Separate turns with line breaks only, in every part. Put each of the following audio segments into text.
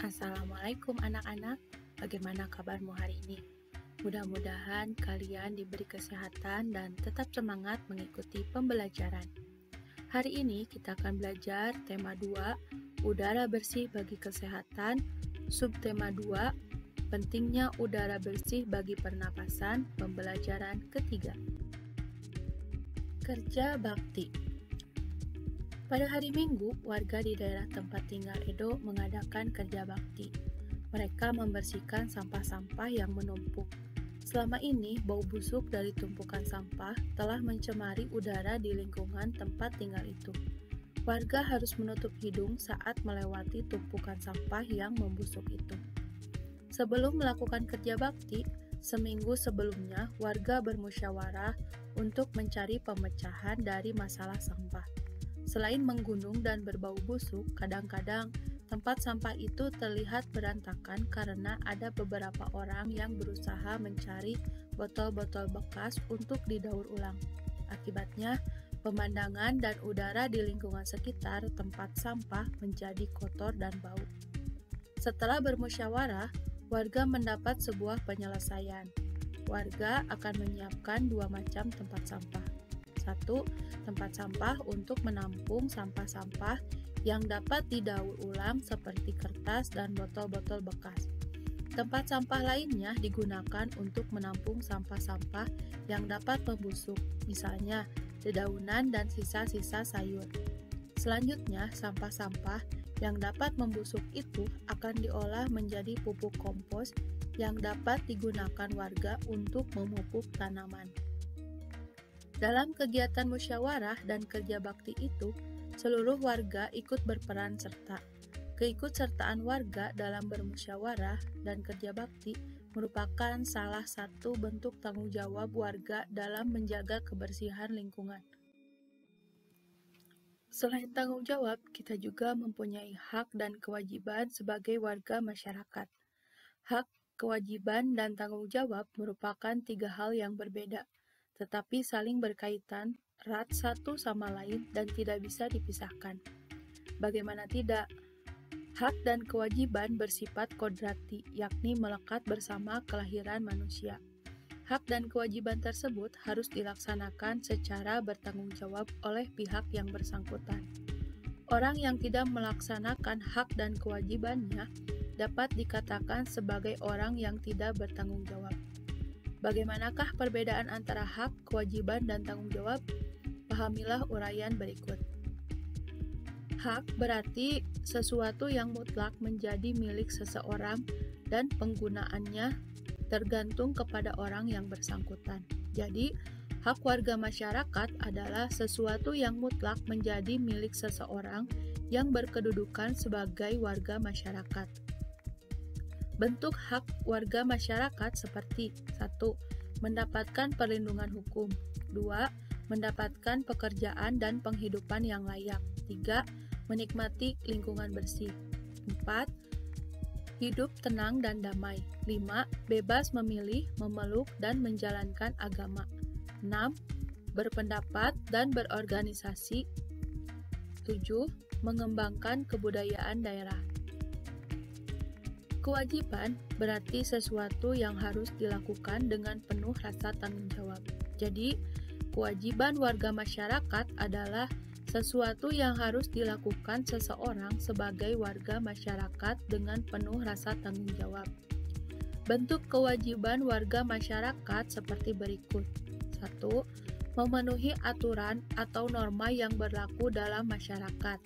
Assalamualaikum anak-anak, bagaimana kabarmu hari ini? Mudah-mudahan kalian diberi kesehatan dan tetap semangat mengikuti pembelajaran. Hari ini kita akan belajar tema 2, udara bersih bagi kesehatan, subtema 2, pentingnya udara bersih bagi pernapasan, pembelajaran ketiga. Kerja bakti. Pada hari Minggu, warga di daerah tempat tinggal Edo mengadakan kerja bakti. Mereka membersihkan sampah-sampah yang menumpuk. Selama ini, bau busuk dari tumpukan sampah telah mencemari udara di lingkungan tempat tinggal itu. Warga harus menutup hidung saat melewati tumpukan sampah yang membusuk itu. Sebelum melakukan kerja bakti, seminggu sebelumnya warga bermusyawarah untuk mencari pemecahan dari masalah sampah. Selain menggunung dan berbau busuk, kadang-kadang tempat sampah itu terlihat berantakan karena ada beberapa orang yang berusaha mencari botol-botol bekas untuk didaur ulang. Akibatnya, pemandangan dan udara di lingkungan sekitar tempat sampah menjadi kotor dan bau. Setelah bermusyawarah, warga mendapat sebuah penyelesaian. Warga akan menyiapkan 2 macam tempat sampah. 1. Tempat sampah untuk menampung sampah-sampah yang dapat didaur ulang seperti kertas dan botol-botol bekas. Tempat sampah lainnya digunakan untuk menampung sampah-sampah yang dapat membusuk, misalnya dedaunan dan sisa-sisa sayur. Selanjutnya, sampah-sampah yang dapat membusuk itu akan diolah menjadi pupuk kompos yang dapat digunakan warga untuk memupuk tanaman. Dalam kegiatan musyawarah dan kerja bakti itu, seluruh warga ikut berperan serta. Keikutsertaan warga dalam bermusyawarah dan kerja bakti merupakan salah satu bentuk tanggung jawab warga dalam menjaga kebersihan lingkungan. Selain tanggung jawab, kita juga mempunyai hak dan kewajiban sebagai warga masyarakat. Hak, kewajiban, dan tanggung jawab merupakan 3 hal yang berbeda, tetapi saling berkaitan erat satu sama lain dan tidak bisa dipisahkan. Bagaimana tidak? Hak dan kewajiban bersifat kodrati, yakni melekat bersama kelahiran manusia. Hak dan kewajiban tersebut harus dilaksanakan secara bertanggung jawab oleh pihak yang bersangkutan. Orang yang tidak melaksanakan hak dan kewajibannya dapat dikatakan sebagai orang yang tidak bertanggung jawab. Bagaimanakah perbedaan antara hak, kewajiban, dan tanggung jawab? Pahamilah uraian berikut. Hak berarti sesuatu yang mutlak menjadi milik seseorang dan penggunaannya tergantung kepada orang yang bersangkutan. Jadi, hak warga masyarakat adalah sesuatu yang mutlak menjadi milik seseorang yang berkedudukan sebagai warga masyarakat. Bentuk hak warga masyarakat seperti 1. Mendapatkan perlindungan hukum. 2. Mendapatkan pekerjaan dan penghidupan yang layak. 3. Menikmati lingkungan bersih. 4. Hidup tenang dan damai. 5. Bebas memilih, memeluk, dan menjalankan agama. 6. Berpendapat dan berorganisasi. 7. Mengembangkan kebudayaan daerah. Kewajiban berarti sesuatu yang harus dilakukan dengan penuh rasa tanggung jawab. Jadi, kewajiban warga masyarakat adalah sesuatu yang harus dilakukan seseorang sebagai warga masyarakat dengan penuh rasa tanggung jawab. Bentuk kewajiban warga masyarakat seperti berikut. 1. Memenuhi aturan atau norma yang berlaku dalam masyarakat.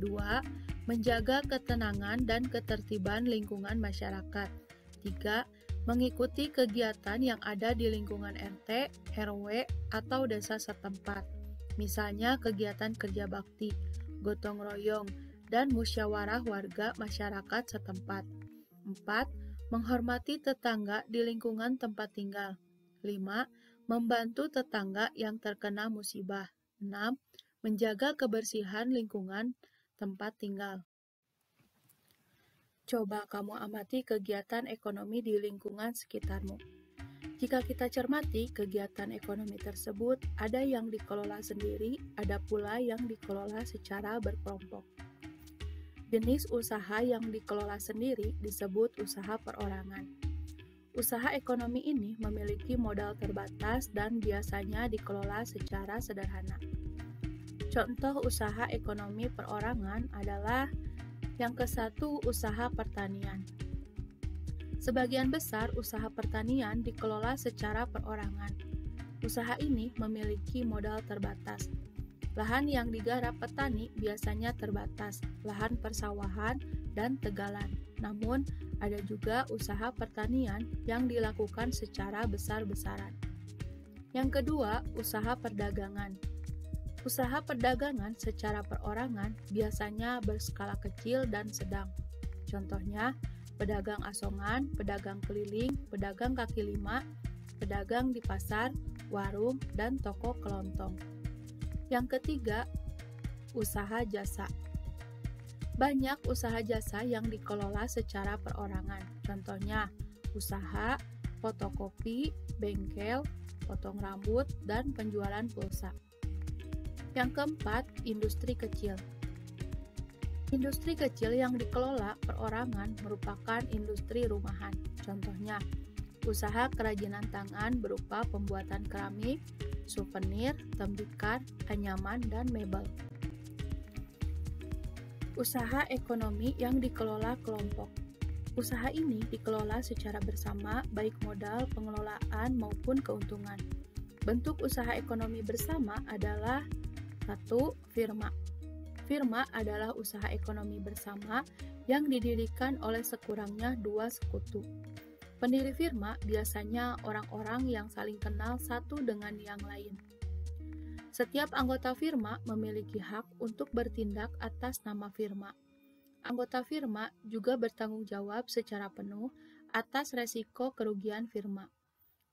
2. Menjaga ketenangan dan ketertiban lingkungan masyarakat. 3. Mengikuti kegiatan yang ada di lingkungan RT, RW, atau desa setempat. Misalnya kegiatan kerja bakti, gotong royong, dan musyawarah warga masyarakat setempat. 4. Menghormati tetangga di lingkungan tempat tinggal. 5. Membantu tetangga yang terkena musibah. 6. Menjaga kebersihan lingkungan tempat tinggal. Coba kamu amati kegiatan ekonomi di lingkungan sekitarmu. Jika kita cermati, kegiatan ekonomi tersebut ada yang dikelola sendiri, ada pula yang dikelola secara berkelompok. Jenis usaha yang dikelola sendiri disebut usaha perorangan. Usaha ekonomi ini memiliki modal terbatas dan biasanya dikelola secara sederhana. Contoh usaha ekonomi perorangan adalah yang ke-1, usaha pertanian. Sebagian besar usaha pertanian dikelola secara perorangan. Usaha ini memiliki modal terbatas. Lahan yang digarap petani biasanya terbatas, lahan persawahan dan tegalan. Namun, ada juga usaha pertanian yang dilakukan secara besar-besaran. Yang kedua, usaha perdagangan. Usaha perdagangan secara perorangan biasanya berskala kecil dan sedang. Contohnya, pedagang asongan, pedagang keliling, pedagang kaki lima, pedagang di pasar, warung, dan toko kelontong. Yang ketiga, usaha jasa. Banyak usaha jasa yang dikelola secara perorangan. Contohnya, usaha fotokopi, bengkel, potong rambut, dan penjualan pulsa. Yang keempat, industri kecil. Industri kecil yang dikelola perorangan merupakan industri rumahan. Contohnya, usaha kerajinan tangan berupa pembuatan keramik, souvenir, tembikar, anyaman, dan mebel. Usaha ekonomi yang dikelola kelompok. Usaha ini dikelola secara bersama, baik modal, pengelolaan, maupun keuntungan. Bentuk usaha ekonomi bersama adalah 1. Firma. Firma adalah usaha ekonomi bersama yang didirikan oleh sekurangnya 2 sekutu. Pendiri firma biasanya orang-orang yang saling kenal satu dengan yang lain. Setiap anggota firma memiliki hak untuk bertindak atas nama firma. Anggota firma juga bertanggung jawab secara penuh atas resiko kerugian firma.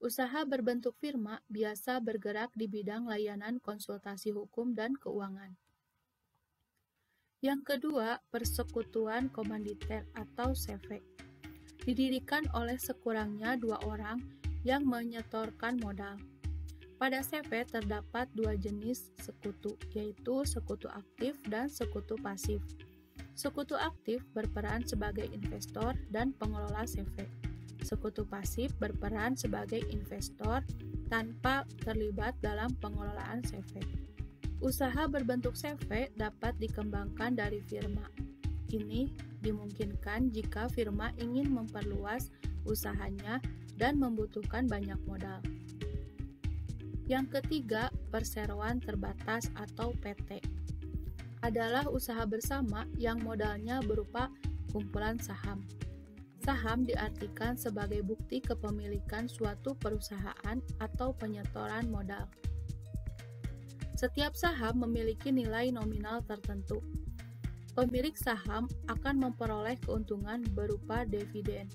Usaha berbentuk firma biasa bergerak di bidang layanan konsultasi hukum dan keuangan. Yang kedua, persekutuan komanditer atau CV. Didirikan oleh sekurangnya 2 orang yang menyetorkan modal. Pada CV terdapat 2 jenis sekutu, yaitu sekutu aktif dan sekutu pasif. Sekutu aktif berperan sebagai investor dan pengelola CV. Sekutu pasif berperan sebagai investor tanpa terlibat dalam pengelolaan CV. Usaha berbentuk CV dapat dikembangkan dari firma. Ini dimungkinkan jika firma ingin memperluas usahanya dan membutuhkan banyak modal. Yang ketiga, perseroan terbatas atau PT. Adalah usaha bersama yang modalnya berupa kumpulan saham. Saham diartikan sebagai bukti kepemilikan suatu perusahaan atau penyetoran modal. Setiap saham memiliki nilai nominal tertentu. Pemilik saham akan memperoleh keuntungan berupa dividen.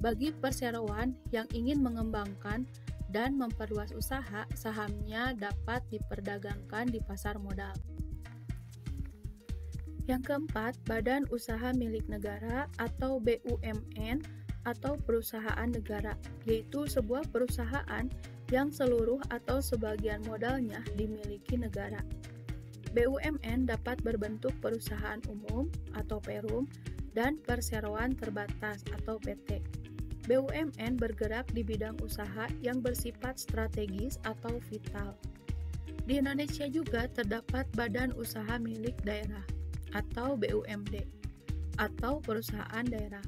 Bagi perseroan yang ingin mengembangkan dan memperluas usaha, sahamnya dapat diperdagangkan di pasar modal. Yang keempat, badan usaha milik negara atau BUMN atau perusahaan negara, yaitu sebuah perusahaan yang seluruh atau sebagian modalnya dimiliki negara. BUMN dapat berbentuk perusahaan umum atau perum dan perseroan terbatas atau PT. BUMN bergerak di bidang usaha yang bersifat strategis atau vital. Di Indonesia juga terdapat badan usaha milik daerah atau BUMD atau perusahaan daerah.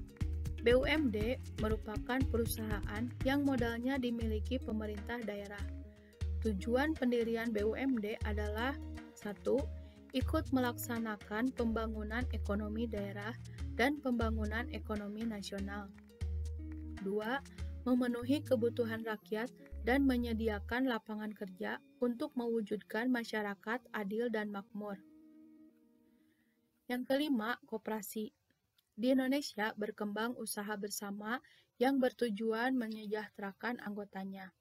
BUMD merupakan perusahaan yang modalnya dimiliki pemerintah daerah. Tujuan pendirian BUMD adalah 1. Ikut melaksanakan pembangunan ekonomi daerah dan pembangunan ekonomi nasional. 2. Memenuhi kebutuhan rakyat dan menyediakan lapangan kerja untuk mewujudkan masyarakat adil dan makmur. Yang kelima, koperasi. Di Indonesia berkembang usaha bersama yang bertujuan menyejahterakan anggotanya.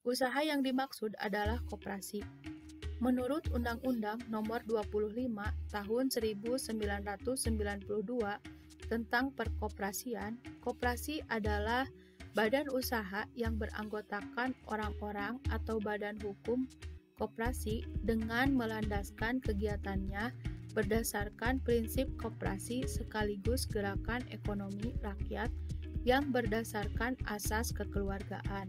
Usaha yang dimaksud adalah koperasi. Menurut Undang-Undang Nomor 25 Tahun 1992 tentang perkoperasian, koperasi adalah badan usaha yang beranggotakan orang-orang atau badan hukum koperasi dengan melandaskan kegiatannya berdasarkan prinsip koperasi sekaligus gerakan ekonomi rakyat yang berdasarkan asas kekeluargaan.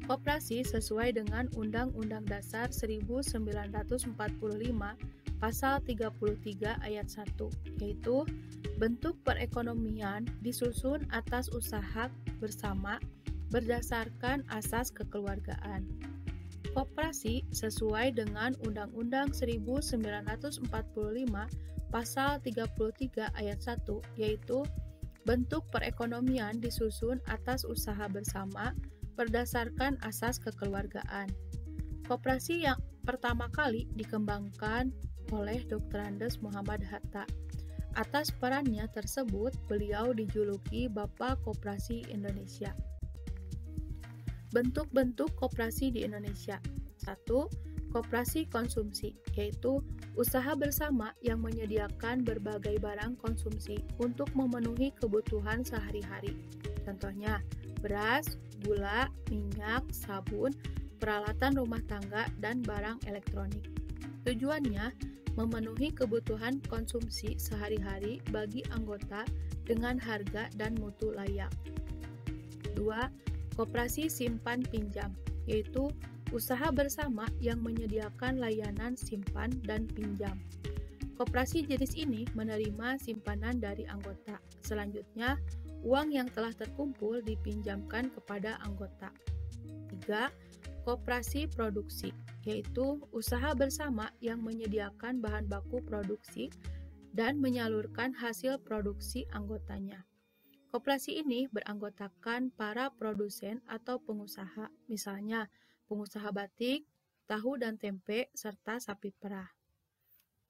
Koperasi sesuai dengan Undang-Undang Dasar 1945 Pasal 33 ayat 1, yaitu bentuk perekonomian disusun atas usaha bersama berdasarkan asas kekeluargaan. Koperasi sesuai dengan Undang-Undang 1945 Pasal 33 ayat 1, yaitu bentuk perekonomian disusun atas usaha bersama berdasarkan asas kekeluargaan. Koperasi yang pertama kali dikembangkan oleh Dr. Andes Muhammad Hatta. Atas perannya tersebut, beliau dijuluki Bapak Koperasi Indonesia. Bentuk-bentuk koperasi di Indonesia. 1. Koperasi konsumsi, yaitu usaha bersama yang menyediakan berbagai barang konsumsi untuk memenuhi kebutuhan sehari-hari. Contohnya, beras, gula, minyak, sabun, peralatan rumah tangga, dan barang elektronik. Tujuannya memenuhi kebutuhan konsumsi sehari-hari bagi anggota dengan harga dan mutu layak. 2. Koperasi simpan pinjam, yaitu usaha bersama yang menyediakan layanan simpan dan pinjam. Koperasi jenis ini menerima simpanan dari anggota. Selanjutnya, uang yang telah terkumpul dipinjamkan kepada anggota. 3. Koperasi produksi, yaitu usaha bersama yang menyediakan bahan baku produksi dan menyalurkan hasil produksi anggotanya. Koperasi ini beranggotakan para produsen atau pengusaha, misalnya pengusaha batik, tahu dan tempe, serta sapi perah.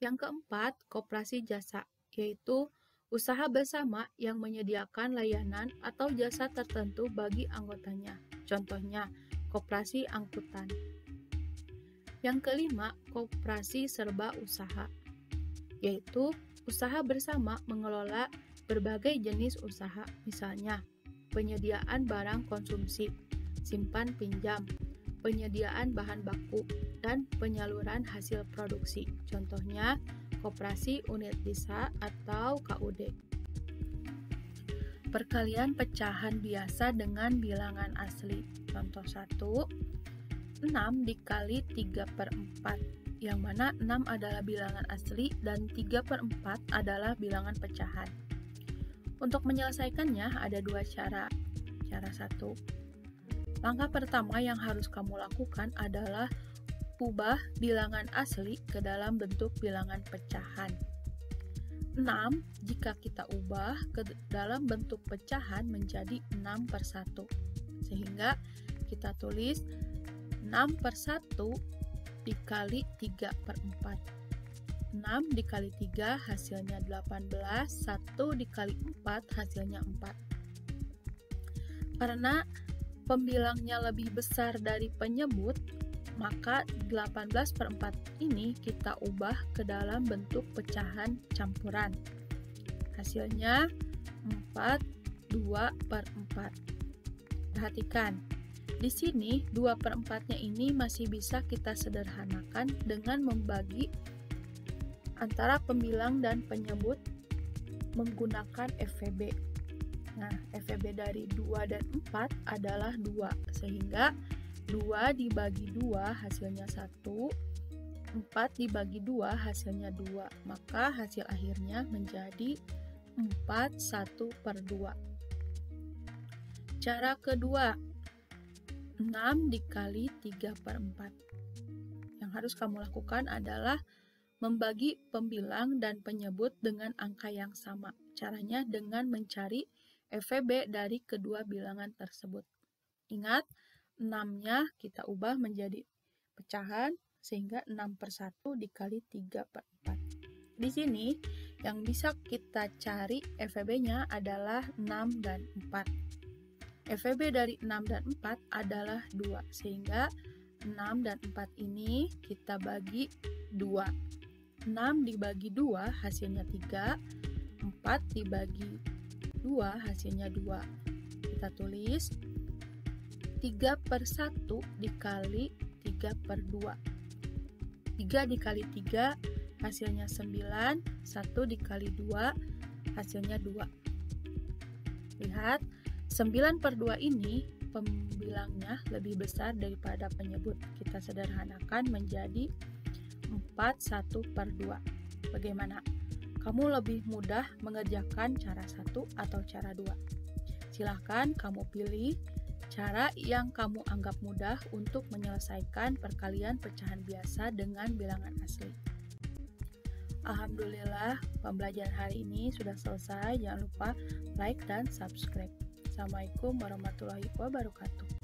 Yang keempat, koperasi jasa, yaitu usaha bersama yang menyediakan layanan atau jasa tertentu bagi anggotanya. Contohnya, koperasi angkutan. Yang kelima, koperasi serba usaha, yaitu usaha bersama mengelola berbagai jenis usaha, misalnya penyediaan barang konsumsi, simpan pinjam, penyediaan bahan baku, dan penyaluran hasil produksi. Contohnya, koperasi unit desa atau KUD. Perkalian pecahan biasa dengan bilangan asli. Contoh 1, 6 dikali 3/4, yang mana 6 adalah bilangan asli dan 3/4 adalah bilangan pecahan. Untuk menyelesaikannya ada dua cara. Cara 1, langkah pertama yang harus kamu lakukan adalah ubah bilangan asli ke dalam bentuk bilangan pecahan. 6 jika kita ubah ke dalam bentuk pecahan menjadi 6/1. Sehingga kita tulis 6/1 dikali 3/4. 6 dikali 3 hasilnya 18, 1 dikali 4 hasilnya 4. Karena pembilangnya lebih besar dari penyebut, maka 18/4 ini kita ubah ke dalam bentuk pecahan campuran. Hasilnya 4, 2/4. Perhatikan, di sini 2/4-nya ini masih bisa kita sederhanakan dengan membagi antara pembilang dan penyebut menggunakan FVB. Nah, FVB dari 2 dan 4 adalah 2, sehingga 2 dibagi 2 hasilnya 1, 4 dibagi 2 hasilnya 2, maka hasil akhirnya menjadi 4 1/2. Cara kedua, 6 dikali 3/4. Yang harus kamu lakukan adalah membagi pembilang dan penyebut dengan angka yang sama. Caranya dengan mencari FVB dari kedua bilangan tersebut. Ingat, 6-nya kita ubah menjadi pecahan sehingga 6/1 dikali 3/4. Di sini yang bisa kita cari FVB-nya adalah 6 dan 4. FVB dari 6 dan 4 adalah 2, sehingga 6 dan 4 ini kita bagi 2. 6 dibagi 2 hasilnya 3, 4 dibagi 2 hasilnya 2. Kita tulis 3/1 dikali 3/2. 3 dikali 3 hasilnya 9, 1 dikali 2, hasilnya 2. Lihat, 9/2 ini pembilangnya lebih besar daripada penyebut. Kita sederhanakan menjadi 4/1/2. Bagaimana? Kamu lebih mudah mengerjakan cara 1 atau cara 2? Silahkan kamu pilih cara yang kamu anggap mudah untuk menyelesaikan perkalian pecahan biasa dengan bilangan asli. Alhamdulillah, pembelajaran hari ini sudah selesai. Jangan lupa like dan subscribe. Assalamualaikum warahmatullahi wabarakatuh.